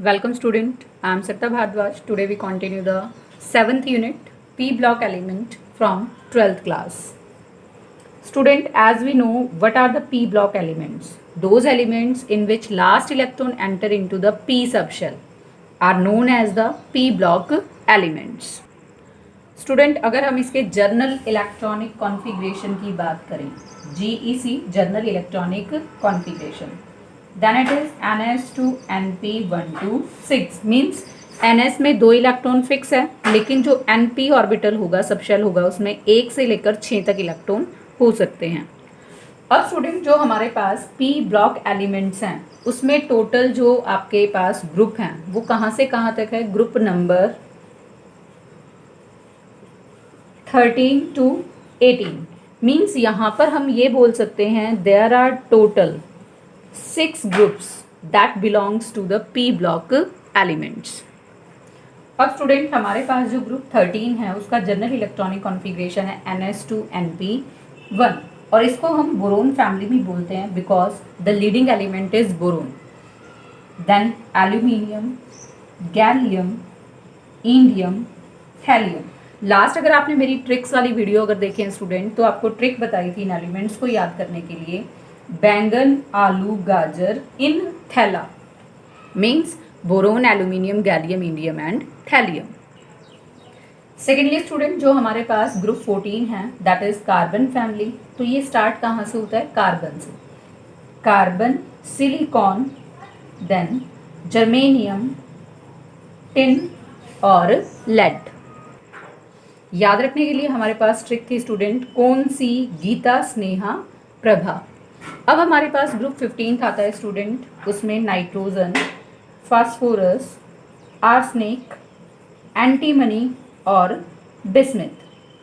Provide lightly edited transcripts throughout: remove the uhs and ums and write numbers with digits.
Welcome student, I am Sarita Bhardwaj. Today we continue the 7th unit P block element from 12th class. Student, as we know, what are the P block elements? Those elements in which last electron enter into the P subshell are known as the P block elements. Student, अगर हम इसके journal electronic configuration की बात करें, GEC general electronic configuration, then it is NS2NP126 means NS में 2 electron fix है, लेकिन जो NP ऑर्बिटल होगा, सबशेल होगा, उसमें 1 से लेकर 6 तक इलेक्ट्रॉन हो सकते हैं। अब स्टूडेंट, जो हमारे पास P ब्लॉक एलिमेंट्स हैं उसमें टोटल जो आपके पास ग्रुप हैं वो कहाँ से कहाँ तक है? ग्रुप नंबर 13 to 18 मीन्स यहाँ पर हम ये बोल सकते हैं there are total 6 groups that belongs to the P block elements. अब स्टूडेंट, हमारे पास जो ग्रुप 13 है उसका जनरल इलेक्ट्रॉनिक कॉन्फ़िगरेशन है NS2NP1 और इसको हम बोरोन फैमिली भी बोलते हैं because the leading element is boron, then aluminium, gallium, indium, thallium. Last अगर आपने मेरी ट्रिक्स वाली वीडियो अगर देखे हैं स्टूडेंट, तो आपको ट्रिक बताई थी इन एलिमेंट्स को याद करने के लिए, बैंगन, आलू, गाजर इन थैला means boron, aluminium, gallium, indium and thallium. Secondly student, जो हमारे पास ग्रुप 14 है दैट इज कार्बन फैमिली, तो ये स्टार्ट कहाँ से होता है? कार्बन से। Carbon, silicon, then germanium, tin और लेड। याद रखने के लिए हमारे पास ट्रिक थी स्टूडेंट, कौन सी? गीता, स्नेहा, प्रभा। अब हमारे पास ग्रुप 15 आता है स्टूडेंट, उसमें नाइट्रोजन, फास्फोरस, आर्सेनिक, एंटीमनी और बिस्मिथ।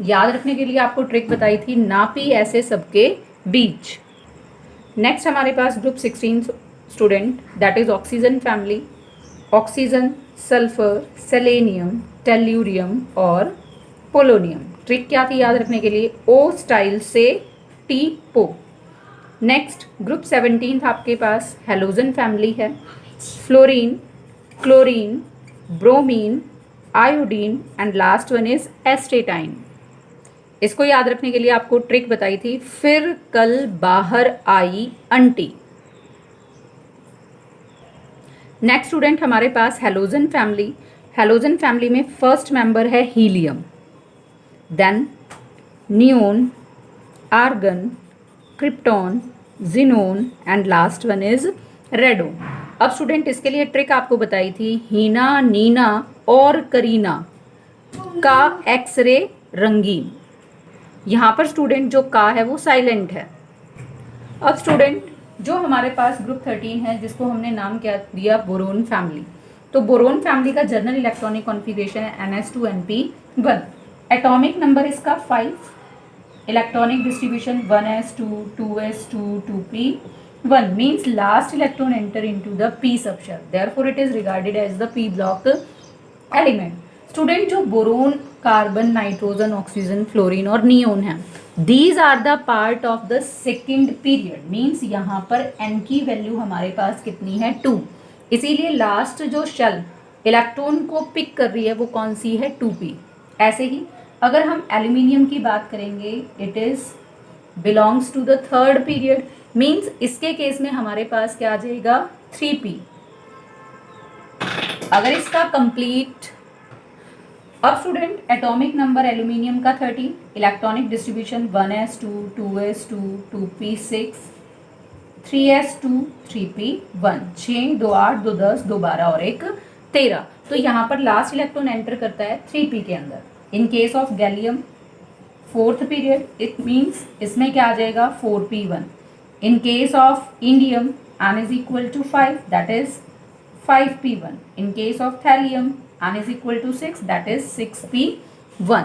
याद रखने के लिए आपको ट्रिक बताई थी, नापी ऐसे सबके बीच। नेक्स्ट हमारे पास group 16 student that is oxygen family, oxygen, sulphur, selenium, tellurium और पोलोनियम। ट्रिक क्या थी याद रखने के लिए? ओ स्टाइल से टी पो। नेक्स्ट ग्रुप 17 आपके पास हेलोजन फैमिली है, fluorine, chlorine, bromine, iodine and last one is astatine. इसको याद रखने के लिए आपको ट्रिक बताई थी, फिर कल बाहर आई अंटी। नेक्स्ट स्टूडेंट हमारे पास हेलोजन फैमिली, हेलोजन फैमिली में फर्स्ट मेंबर है helium, then neon, argon, krypton, xenon and last one is radon. अब स्टूडेंट, इसके लिए ट्रिक आपको बताई थी, हीना, नीना और करीना का एक्सरे रंगीन। यहाँ पर स्टूडेंट जो का है वो साइलेंट है। अब स्टूडेंट, जो हमारे पास ग्रुप 13 है जिसको हमने नाम क्या दिया? Boron family. तो बोरोन फैमिली का जनरल इलेक्ट्रॉनिक कॉन्फ़िगरेशन है NS2NP1। एटॉमिक नंबर इसका 5, electronic distribution 1s2, 2s2, 2p1 means last electron enter into the p subshell, therefore it is regarded as the p block element. Student, जो boron, carbon, nitrogen, oxygen, fluorine और neon है, these are the part of the second period means यहाँ पर n की value हमारे पास कितनी है? 2। इसीलिए लास्ट जो शेल इलेक्ट्रॉन को पिक कर रही है वो कौन सी है? 2p। ऐसे ही अगर हम एल्यूमिनियम की बात करेंगे, it is belongs to the third period means इसके केस में हमारे पास क्या आ जाएगा? 3p। अगर इसका कंप्लीट, अब स्टूडेंट एटॉमिक नंबर एल्यूमिनियम का 13, electronic distribution 1s2, 2s2, 2p6, 3s2, 3p1, 6, 2 8, 2 10, 2 12 और 1 13। तो यहाँ पर लास्ट इलेक्ट्रॉन एंटर करता है 3p के अंदर। इन case of gallium fourth period, it means इसमें क्या आ जाएगा? 4p1। In case of indium n is equal to 5 that is 5p1. in case of thallium n is equal to 6 that is 6p1.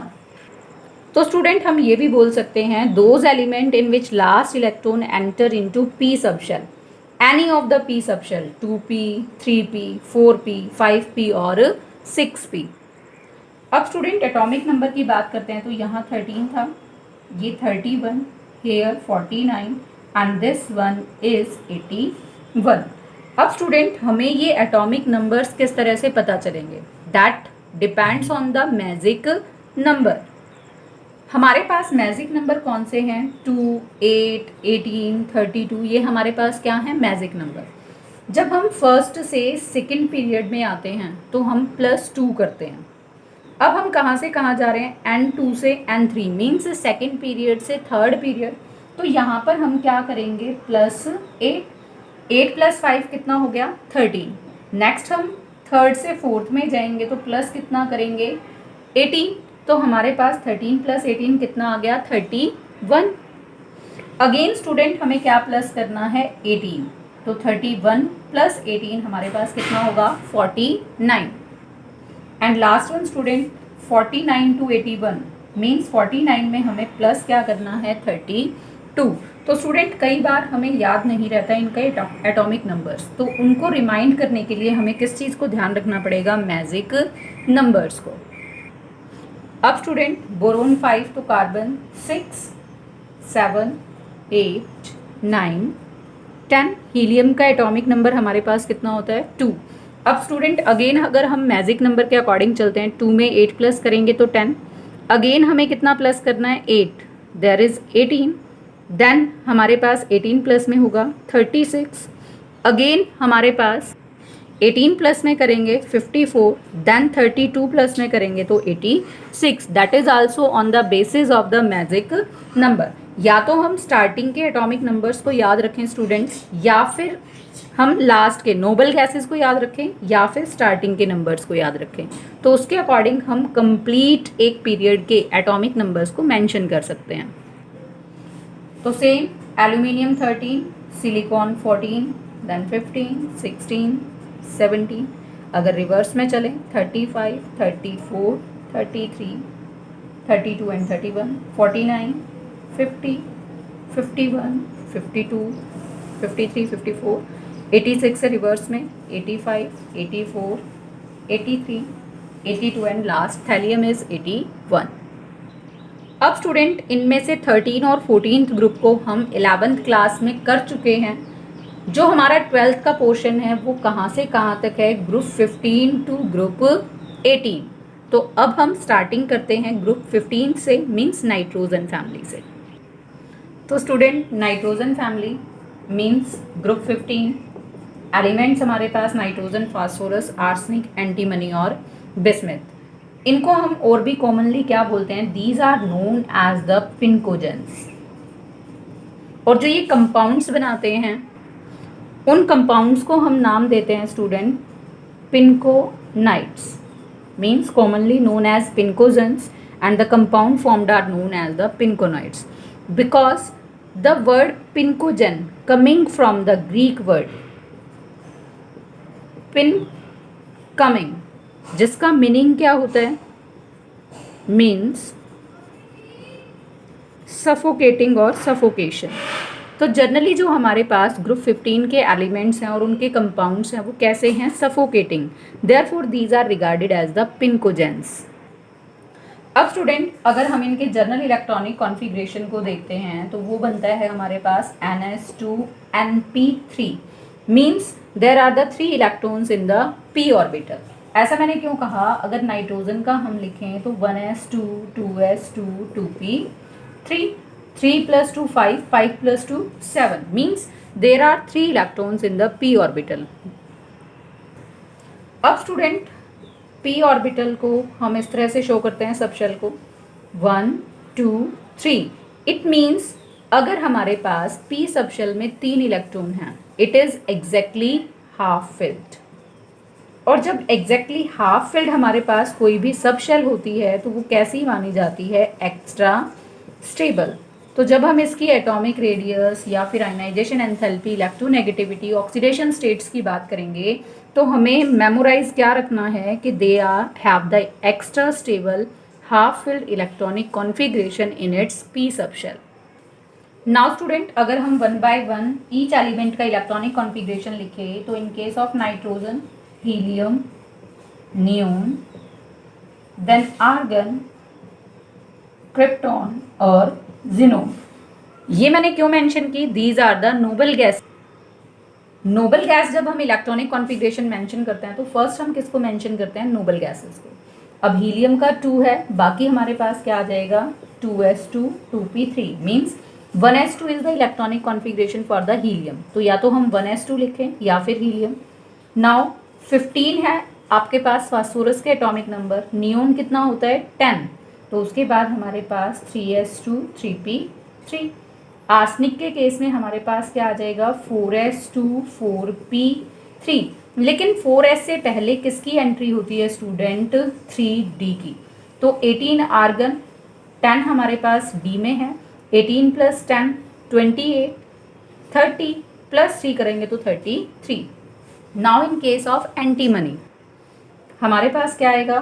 तो student हम ये भी बोल सकते हैं those element in which last electron enter into p subshell, any of the p subshell, 2p, 3p, 4p, 5p और 6p। अब student atomic number की बात करते हैं, तो यहाँ 13 था, ये 31, here 49 and this one is 81। अब स्टूडेंट हमें ये एटॉमिक नंबर्स किस तरह से पता चलेंगे, that depends on the magic number. हमारे पास मैजिक नंबर कौन से हैं, 2, 8, 18, 32, ये हमारे पास क्या है, मैजिक नंबर। जब हम फर्स्ट से सेकंड पीरियड में आते हैं तो हम +2 करते हैं। अब हम कहाँ से कहाँ जा रहे हैं, N2 से N3 मीन्स सेकंड पीरियड से थर्ड पीरियड। तो यहाँ पर हम क्या करेंगे, +8, 8 + 5 कितना हो गया, 13। नेक्स्ट हम थर्ड से फोर्थ में जाएंगे तो प्लस कितना करेंगे, 18। तो हमारे पास 13 + 18 कितना आ गया, 31। अगेन स्टूडेंट हमें क्या प्लस करना है, 18। तो 31 + 18 हमारे पास कितना होगा, 49। And last one student 49 to 81 means 49 में हमें प्लस क्या करना है, 32। तो स्टूडेंट कई बार हमें याद नहीं रहता इनका एटॉमिक नंबर्स, तो उनको रिमाइंड करने के लिए हमें किस चीज़ को ध्यान रखना पड़ेगा, मैजिक नंबर्स को। अब स्टूडेंट बोरोन 5 तो कार्बन 6, 7, 8, 9, 10। हीलियम का एटॉमिक नंबर हमारे पास कितना होता है, 2। अब स्टूडेंट अगेन अगर हम मैजिक नंबर के अकॉर्डिंग चलते हैं, 2 में 8 प्लस करेंगे तो 10। अगेन हमें कितना प्लस करना है, 8, देयर इज 18। देन हमारे पास 18 प्लस में होगा 36। अगेन हमारे पास 18 प्लस में करेंगे 54, देन 32 प्लस में करेंगे तो 86। That is also on the basis of the magic number. या तो हम स्टार्टिंग के एटॉमिक नंबर्स को याद रखें स्टूडेंट्स, या फिर हम लास्ट के नोबल गैसेस को याद रखें, या फिर स्टार्टिंग के नंबर्स को याद रखें। तो उसके अकॉर्डिंग हम कंप्लीट एक पीरियड के एटॉमिक नंबर्स को मेंशन कर सकते हैं। तो सेम एल्यूमिनियम 13, सिलिकॉन 14, देन 15, 16, 17। अगर रिवर्स में चलें 35, 34, 33, 32 एंड 31, 49, 50, 51, 52, 53, 54, 86 से रिवर्स में 85, 84, 83, 82 एंड लास्ट थैलियम इज 81। अब स्टूडेंट इनमें से 13 और 14th ग्रुप को हम 11th क्लास में कर चुके हैं। जो हमारा 12th का पोर्शन है वो कहाँ से कहाँ तक है, ग्रुप 15 टू ग्रुप 18। तो अब हम स्टार्टिंग करते हैं ग्रुप 15 से, मीन्स नाइट्रोजन फैमिली से। तो student nitrogen family means group 15। Elements हमारे पास नाइट्रोजन, फास्फोरस, आर्सेनिक, एंटीमनी और बिस्मथ। इनको हम और भी कॉमनली क्या बोलते हैं, these are known as the pnicogens. और जो ये कंपाउंड्स बनाते हैं उन कंपाउंड्स को हम नाम देते हैं student pnictides, means commonly known as pnicogens, and the compound formed are known as the pnictides because the word pnicogen coming from the Greek word pin coming, जिसका मीनिंग क्या होता है, मीन्स सफोकेटिंग और सफोकेशन। तो generally जो हमारे पास group 15 के एलिमेंट्स हैं और उनके कंपाउंड्स हैं वो कैसे हैं, suffocating. Therefore these are regarded as the pnicogens. अब स्टूडेंट अगर हम इनके जनरल इलेक्ट्रॉनिक कॉन्फ़िगरेशन को देखते हैं तो वो बनता है हमारे पास NS2Np3 means there are the 3 electrons in the p orbital. ऐसा मैंने क्यों कहा, अगर नाइट्रोजन का हम लिखें तो 1s2, 2s2, 2p3, 3 + 2 5, 5 + 2 7 means there are 3 electrons in the p orbital. अब स्टूडेंट p ऑर्बिटल को हम इस तरह से शो करते हैं सब शेल को 1, 2, 3। इट मीन्स अगर हमारे पास p सब शेल में 3 इलेक्ट्रॉन हैं, it is exactly half filled. और जब एग्जैक्टली हाफ फिल्ड हमारे पास कोई भी सब शेल होती है तो वो कैसी मानी जाती है, एक्स्ट्रा स्टेबल। तो जब हम इसकी एटॉमिक रेडियस या फिर ionisation enthalpy, electronegativity, oxidation states की बात करेंगे तो हमें मेमोराइज क्या रखना है कि they are have the extra stable half filled electronic configuration in its p sub shell. Now student अगर हम 1 by 1 ईच एलिमेंट का इलेक्ट्रॉनिक कॉन्फ़िगरेशन लिखे तो in case of nitrogen helium, neon, then argon, krypton और xenon. ये मैंने क्यों mention की, these are the noble gas. Noble gas जब हम इलेक्ट्रॉनिक कॉन्फ़िगरेशन मेंशन करते हैं तो फर्स्ट हम किसको मेंशन करते हैं, नोबल गैसेस को। अब हीलियम का 2 है, बाकी हमारे पास क्या आ जाएगा 2s2 2p3 means 1s2 is the electronic configuration for the helium. तो या तो हम 1s2 लिखें या फिर हीलियम। नाउ 15 है आपके पास फास्फोरस के एटॉमिक नंबर, नियोन कितना होता है 10, तो उसके बाद हमारे पास 3s2 3p3। आर्सेनिक के केस में हमारे पास क्या आ जाएगा 4s2 4p3, लेकिन 4s से पहले किसकी एंट्री होती है स्टूडेंट 3d की। तो 18 आर्गन, 10 हमारे पास d में है, 18 प्लस 10 28, 30 प्लस 3 करेंगे तो 33। Now in case of antimony हमारे पास क्या आएगा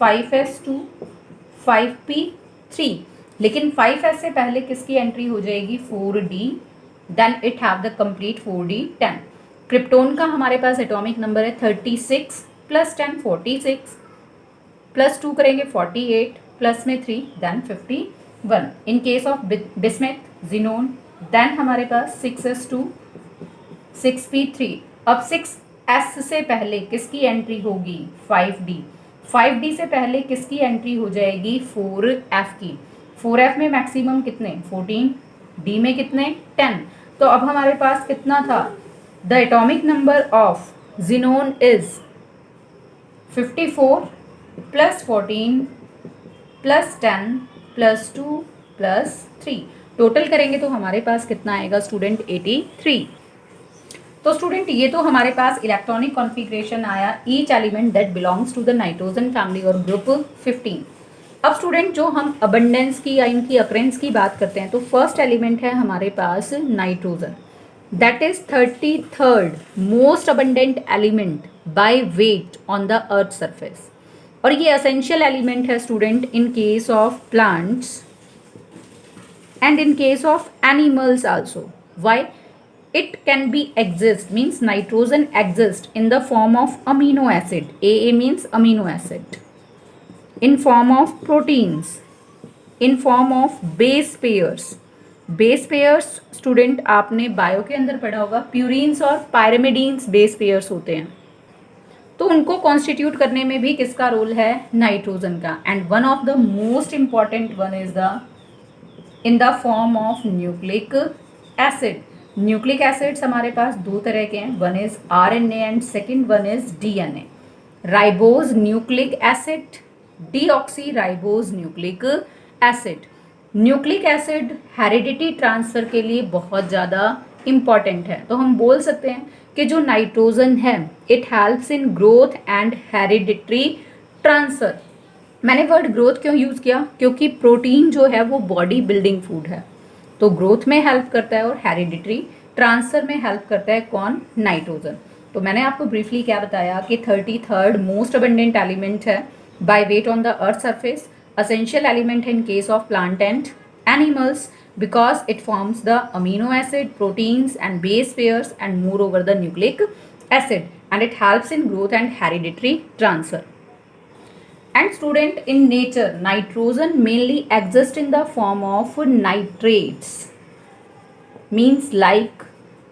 5s2 5p3, लेकिन 5s से पहले किसकी एंट्री हो जाएगी 4d, then it have the complete 4d 10। Krypton का हमारे पास एटॉमिक नंबर है 36 प्लस 10 46, प्लस 2 करेंगे 48, प्लस में 3 then 51। In case of bismuth xenon then हमारे पास 6s2 6p3। अब 6s से पहले किसकी एंट्री होगी 5d, 5d से पहले किसकी एंट्री हो जाएगी 4f की। 4f में मैक्सिमम कितने 14, d में कितने 10। तो अब हमारे पास कितना था the atomic number of xenon is 54 plus 14 plus 10 plus 2 plus 3, total करेंगे तो हमारे पास कितना आएगा स्टूडेंट 83। तो स्टूडेंट ये तो हमारे पास इलेक्ट्रॉनिक कॉन्फ़िगरेशन आया each element that belongs to the nitrogen family और ग्रुप 15। अब स्टूडेंट जो हम अबंडेंस की या इनकी अक्रेंस की बात करते हैं तो फर्स्ट एलिमेंट है हमारे पास nitrogen, that is 33rd most abundant element by weight on the earth surface. और ये एसेंशियल एलिमेंट है student in case of plants and in case of animals also. Why? It can be exist means nitrogen exist in the form of amino acid. AA means amino acid. In form of proteins. In form of base pairs. Base pairs student आपने bio के अंदर पढ़ा होगा purines और pyrimidines base pairs होते हैं, तो उनको कॉन्स्टिट्यूट करने में भी किसका रोल है नाइट्रोजन का। And one of the most important one is the in the form of nucleic acid. Nucleic acids हमारे पास दो तरह के हैं, one is RNA and second one is DNA। Ribose nucleic acid, deoxy ribose nucleic acid. Nucleic acid heredity transfer के लिए बहुत ज़्यादा important है, तो हम बोल सकते हैं कि जो नाइट्रोजन है it helps in growth and hereditary transfer. मैंने वर्ड ग्रोथ क्यों यूज़ किया, क्योंकि प्रोटीन जो है वो बॉडी बिल्डिंग फूड है, तो ग्रोथ में हेल्प करता है और हेरिडिटरी ट्रांसफर में हेल्प करता है कौन नाइट्रोजन। तो मैंने आपको ब्रीफली क्या बताया कि 33rd मोस्ट अबंडेंट एलिमेंट है bye weight on the earth surface, essential element in case of plant and animals because it forms the amino acid, proteins and base pairs and moreover the nucleic acid, and it helps in growth and hereditary transfer. And student in nature nitrogen mainly exists in the form of nitrates, means like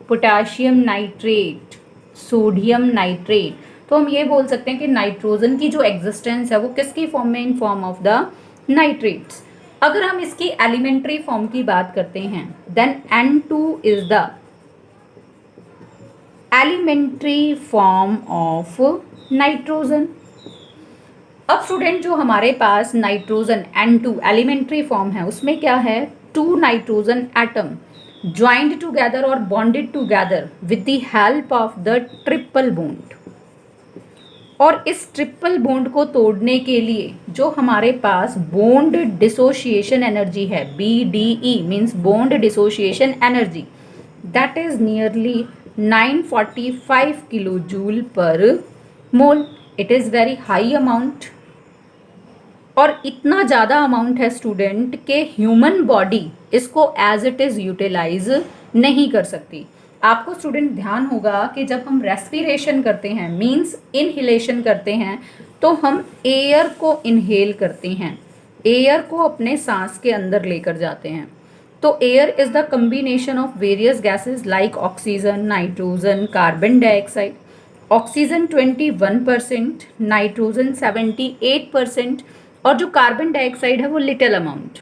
potassium nitrate, sodium nitrate। तो हम ये बोल सकते हैं कि nitrogen की जो existence है वो किसकी फॉर्म में, in form of the nitrates. अगर हम इसकी एलिमेंट्री फॉर्म की बात करते हैं then N2 is the elementary form of nitrogen. अब स्टूडेंट जो हमारे पास नाइट्रोजन N2 एलिमेंट्री फॉर्म है उसमें क्या है 2 नाइट्रोजन एटम ज्वाइंड टुगेदर और bonded together with the help of the triple bond. और इस ट्रिपल बॉन्ड को तोड़ने के लिए जो हमारे पास बॉन्ड डिसोशिएशन एनर्जी है BDE means bond dissociation energy, that is nearly 945 kilo joule per mole. It is very high amount, और इतना ज़्यादा अमाउंट है स्टूडेंट के ह्यूमन बॉडी इसको एज इट इज़ यूटिलाइज नहीं कर सकती। आपको स्टूडेंट ध्यान होगा कि जब हम रेस्पिरेशन करते हैं मीन्स इनहेलेशन करते हैं तो हम एयर को इनहेल करते हैं, एयर को अपने सांस के अंदर लेकर जाते हैं। तो air is the combination of various gases like oxygen, nitrogen, carbon dioxide. Oxygen 21%, nitrogen 78% और जो कार्बन डाइऑक्साइड है वो लिटिल अमाउंट।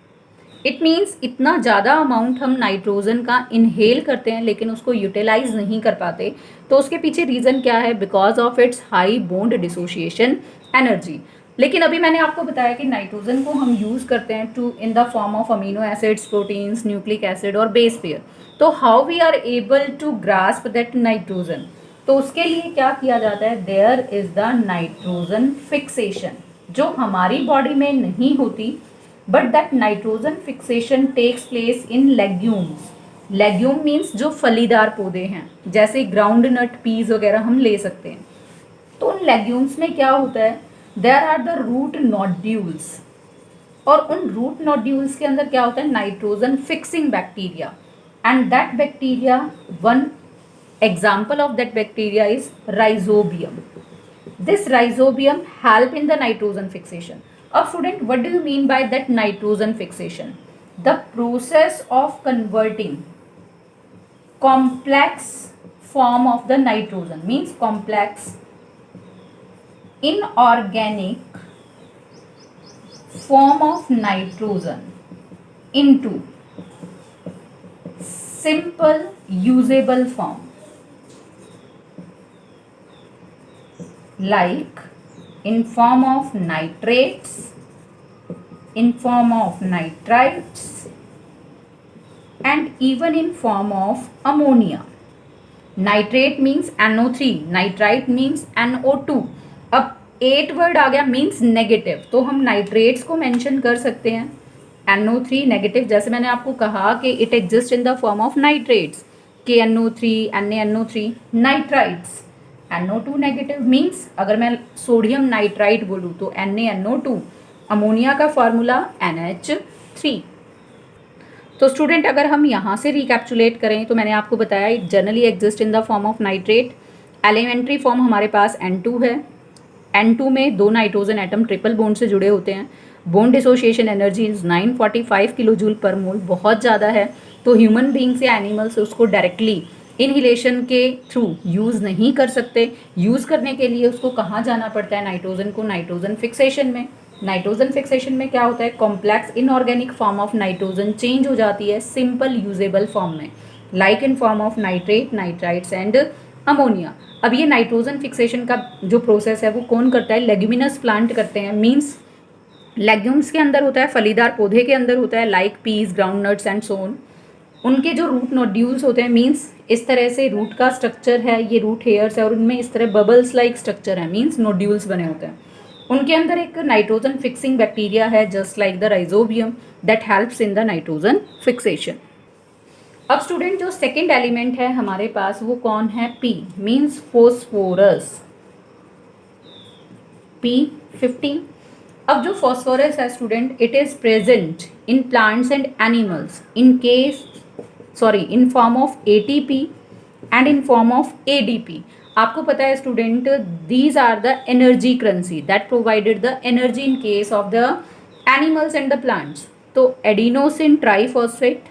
इट मीन्स इतना ज़्यादा अमाउंट हम नाइट्रोजन का इनहेल करते हैं लेकिन उसको यूटिलाइज नहीं कर पाते। तो उसके पीछे रीज़न क्या है? Because of its high bond dissociation energy. लेकिन अभी मैंने आपको बताया कि नाइट्रोजन को हम यूज़ करते हैं to in the form of amino acids, proteins, nucleic acid और बेस पेयर। तो how we are able to grasp that nitrogen? तो उसके लिए क्या किया जाता है? There is the nitrogen fixation, जो हमारी बॉडी में नहीं होती, but that nitrogen fixation takes place in legumes. Legume means जो फलीदार पौधे हैं, जैसे ग्राउंड नट, पीज वगैरह हम ले सकते हैं। तो उन लेग्यूम्स में क्या होता है? There are the root nodules, और उन रूट नोड्यूल्स के अंदर क्या होता है? Nitrogen fixing bacteria. And that bacteria, one example of that bacteria is rhizobium. This rhizobium help in the nitrogen fixation. Now student, what do you mean by that nitrogen fixation? The process of converting complex form of the nitrogen, means complex inorganic form of nitrogen into simple usable form, like in form of nitrates, in form of nitrites and even in form of ammonia. Nitrate means NO3, nitrite means NO2। अब 8 word आ गया, means negative, तो हम nitrates को mention कर सकते हैं। NO3 negative, जैसे मैंने आपको कहा कि it exist in the form of nitrates, KNO3, NaNO3। Nitrites NO2 negative, means अगर मैं सोडियम नाइट्राइट बोलूँ तो NaNO2, अमोनिया का फॉर्मूला NH3। तो स्टूडेंट, अगर हम यहाँ से रिकैप्चुलेट करें तो मैंने आपको बताया it generally exist in the form of nitrate. Elementary form हमारे पास N2 है। N2 में 2 नाइट्रोजन एटम ट्रिपल बॉन्ड से जुड़े होते हैं। Bond dissociation energy is 945 kilo joule per mole, बहुत ज़्यादा है। तो ह्यूमन बींग्स या एनिमल्स उसको डायरेक्टली इनहिलेशन के थ्रू यूज़ नहीं कर सकते। यूज़ करने के लिए उसको कहाँ जाना पड़ता है? नाइट्रोजन को नाइट्रोजन फिक्सेशन में। नाइट्रोजन फिक्सेशन में क्या होता है? Complex inorganic form of nitrogen change हो जाती है सिंपल यूजेबल फॉर्म में, like in form of nitrate, nitrites and ammonia. अब ये नाइट्रोजन फिक्सेशन का जो प्रोसेस है वो कौन करता है? लेग्यूमिनस प्लांट करते हैं। मीन्स लेग्यूम्स के अंदर होता है, फलीदार पौधे के अंदर होता है, like peas, ground nuts and सोन। उनके जो रूट नोड्यूल्स होते हैं, मीन्स इस तरह से रूट का स्ट्रक्चर है, ये रूट हेयर्स है और उनमें इस तरह बबल्स लाइक स्ट्रक्चर है, मीन्स नोड्यूल्स बने होते हैं। उनके अंदर एक नाइट्रोजन फिक्सिंग बैक्टीरिया है, just like the rhizobium, that helps in the nitrogen fixation. अब स्टूडेंट, जो सेकेंड एलिमेंट है हमारे पास वो कौन है? P, means phosphorus, P15। अब जो फॉस्फोरस है student, it is present in plants and animals in form of ATP and in form of ADP। आपको पता है student, these are the energy currency that provided the energy in case of the animals and the plants. तो adenosine triphosphate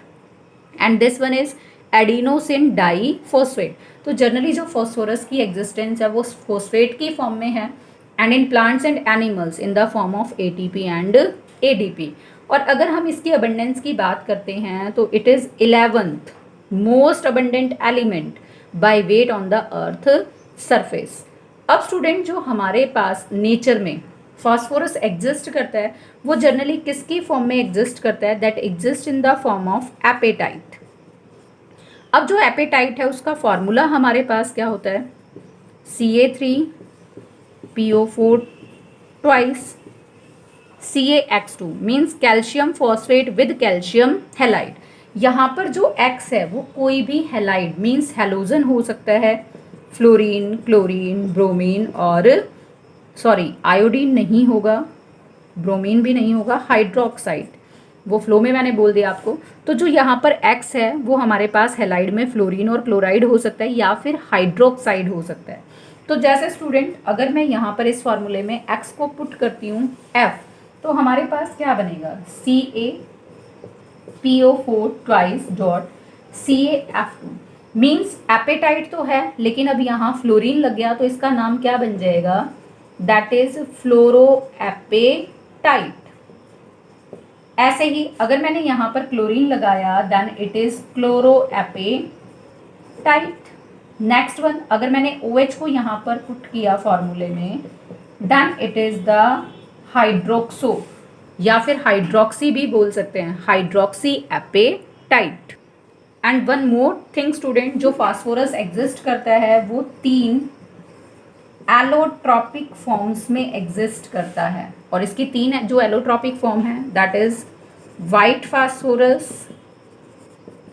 and this one is adenosine diphosphate. तो generally जो phosphorus की existence है वो phosphate की फॉर्म में है, and in plants and animals in the form of ATP and ADP। और अगर हम इसकी अबंडेंस की बात करते हैं तो it is 11th most abundant element by weight on the earth surface. अब स्टूडेंट, जो हमारे पास नेचर में फॉस्फोरस एग्जिस्ट करता है वो जनरली किसकी फॉर्म में एग्जिस्ट करता है? That exist in the form of appetite. अब जो एपेटाइट है उसका फॉर्मूला हमारे पास क्या होता है? Ca3PO4 twice CaX2, means calcium phosphate with calcium halide. यहाँ पर जो X है वो कोई भी हैलाइड मीन्स हैलोजन हो सकता है, फ्लोरीन, क्लोरीन, ब्रोमीन और आयोडीन नहीं होगा, ब्रोमीन भी नहीं होगा, हाइड्रोक्साइड, वो फ्लो में मैंने बोल दिया आपको। तो जो यहाँ पर X है वो हमारे पास हैलाइड में फ्लोरीन और क्लोराइड हो सकता है या फिर हाइड्रोक्साइड हो सकता है। तो जैसे स्टूडेंट, अगर मैं यहाँ पर इस फॉर्मूले में X को पुट करती हूँ F, तो हमारे पास क्या बनेगा? PO4 twice dot CaF2 means apatite तो है, लेकिन अब यहाँ फ्लोरीन लग गया तो इसका नाम क्या बन जाएगा, दैट इज फ्लोरोएपेटाइट। ऐसे ही अगर मैंने यहाँ पर क्लोरीन लगाया then it is chloroapatite. Next one, अगर मैंने OH को यहाँ पर पुट किया फॉर्मूले में then it is the hydroxo या फिर हाइड्रोक्सी भी बोल सकते हैं, hydroxy apatite. And one more thing student, जो फास्फोरस एग्जिस्ट करता है वो 3 एलोट्रॉपिक फॉर्म्स में एग्जिस्ट करता है, और इसकी 3 जो एलोट्रॉपिक फॉर्म है that is white phosphorus,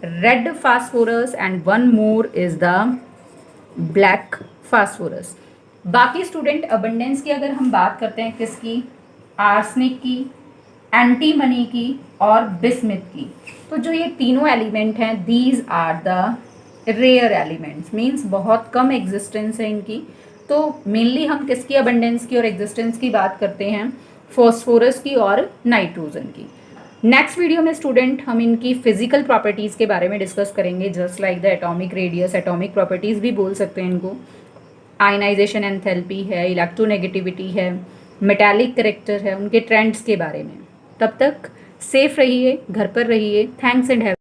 red phosphorus and one more is the black phosphorus. बाकी स्टूडेंट अबंडेंस की अगर हम बात करते हैं किसकी, आर्सेनिक की, एंटीमनी की और बिस्मिथ की, तो जो ये तीनों एलिमेंट हैं these are the rare elements, means बहुत कम एग्जिस्टेंस है इनकी। तो मेनली हम किसकी अबंडेंस की और एग्जिस्टेंस की बात करते हैं, फॉस्फोरस की और नाइट्रोजन की। नेक्स्ट वीडियो में स्टूडेंट हम इनकी फिजिकल प्रॉपर्टीज़ के बारे में डिस्कस करेंगे, just like the atomic radius, atomic properties भी बोल सकते हैं इनको, आयनाइजेशन एंथैल्पी है, इलेक्ट्रोनेगेटिविटी है, मेटालिक करेक्टर है, उनके ट्रेंड्स के बारे में। तब तक सेफ रहिए, घर पर रहिए। Thanks and have